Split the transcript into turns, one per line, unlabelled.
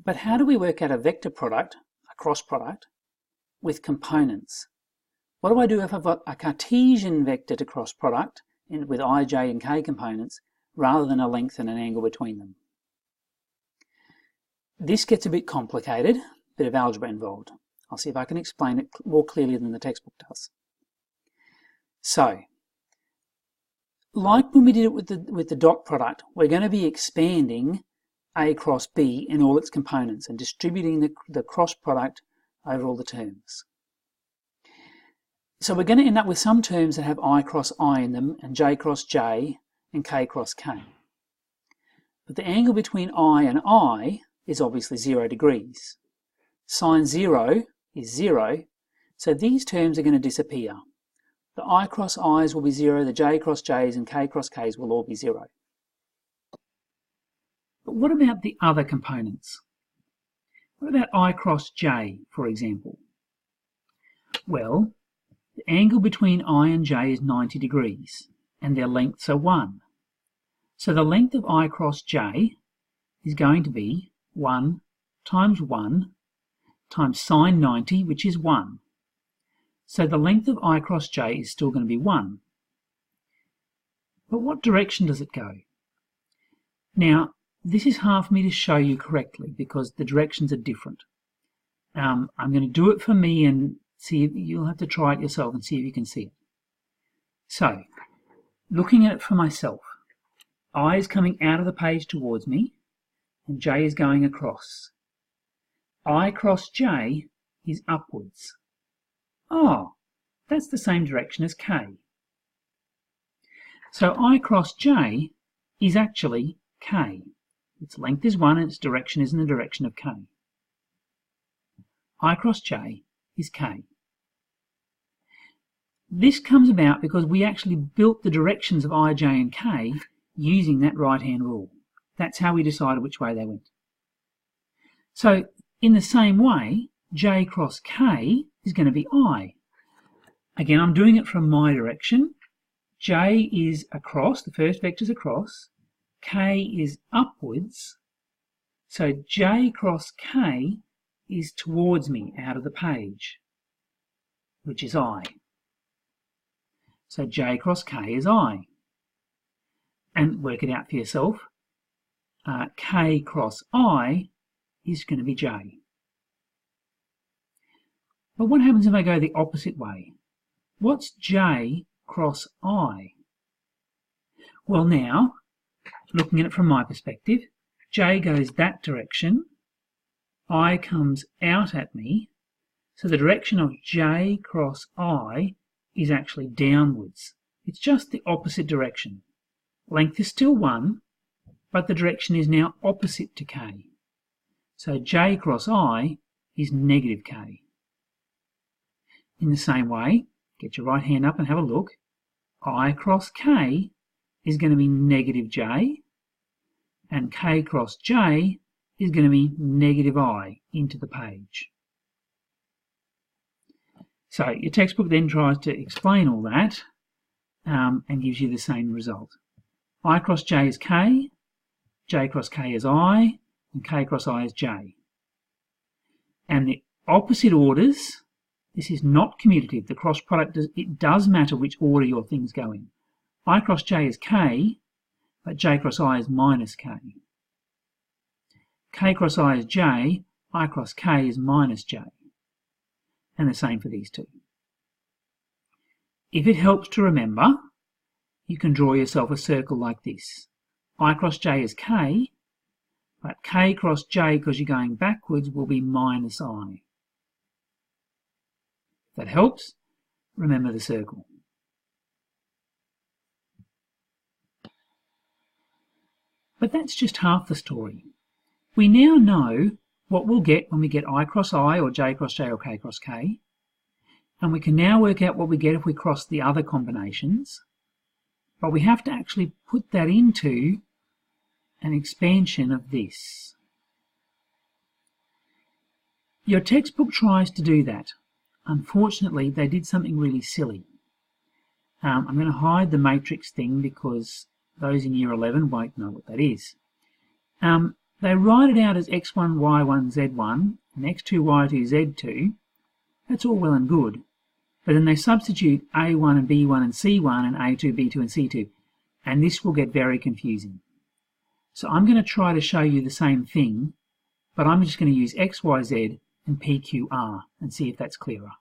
But how do we work out a vector product, a cross product, with components? What do I do if I've got a Cartesian vector to cross product with I, j and k components rather than a length and an angle between them? This gets a bit complicated, a bit of algebra involved. I'll see if I can explain it more clearly than the textbook does. So, like when we did it with the dot product, we're going to be expanding A cross B in all its components and distributing the cross product over all the terms. So we're going to end up with some terms that have I cross I in them, and J cross J, and K cross K. But the angle between I and I is obviously 0 degrees. Sine 0 is 0, so these terms are going to disappear. The I cross I's will be 0, the J cross J's and K cross K's will all be 0. But what about the other components? What about I cross J, for example? Well, the angle between I and J is 90 degrees, and their lengths are 1. So the length of I cross J is going to be 1 times sine 90, which is 1. So the length of I cross J is still going to be 1. But what direction does it go? Now, this is hard for me to show you correctly because the directions are different. I'm going to do it for me and see if you'll have to try it yourself and see if you can see it. So, looking at it for myself, I is coming out of the page towards me and J is going across. I cross J is upwards. Oh, that's the same direction as K. So I cross J is actually K. Its length is 1 and its direction is in the direction of K. I cross J is K. This comes about because we actually built the directions of I, J and K using that right-hand rule. That's how we decided which way they went. So in the same way, J cross K is going to be I. Again, I'm doing it from my direction. J is across, the first vector is across. K is upwards. So J cross K is towards me out of the page, which is I. So J cross K is I. And work it out for yourself. K cross I is going to be J. But what happens if I go the opposite way? What's J cross I? Well now, looking at it from my perspective, J goes that direction, I comes out at me, so the direction of J cross I is actually downwards. It's just the opposite direction. Length is still 1, but the direction is now opposite to K. So J cross I is negative K. In the same way, get your right hand up and have a look. I cross K is going to be negative J, and K cross J is going to be negative I into the page. So your textbook then tries to explain all that and gives you the same result. I cross J is K, J cross K is I, and K cross I is J. And the opposite orders, this is not commutative. The cross product, it does matter which order your things go in. I cross J is K, but J cross I is minus K. K cross I is J, I cross K is minus J. And the same for these two. If it helps to remember, you can draw yourself a circle like this. I cross J is K, but K cross J, because you're going backwards, will be minus I. If that helps, remember the circle. But that's just half the story. We now know what we'll get when we get I cross I, or J cross J, or K cross K. And we can now work out what we get if we cross the other combinations. But we have to actually put that into an expansion of this. Your textbook tries to do that. Unfortunately, they did something really silly. I'm going to hide the matrix thing because those in year 11 won't know what that is. They write it out as x1, y1, z1, and x2, y2, z2. That's all well and good. But then they substitute A1 and B1 and C1 and A2, B2 and C2. And this will get very confusing. So I'm going to try to show you the same thing, but I'm just going to use X, Y, Z and P, Q, R and see if that's clearer.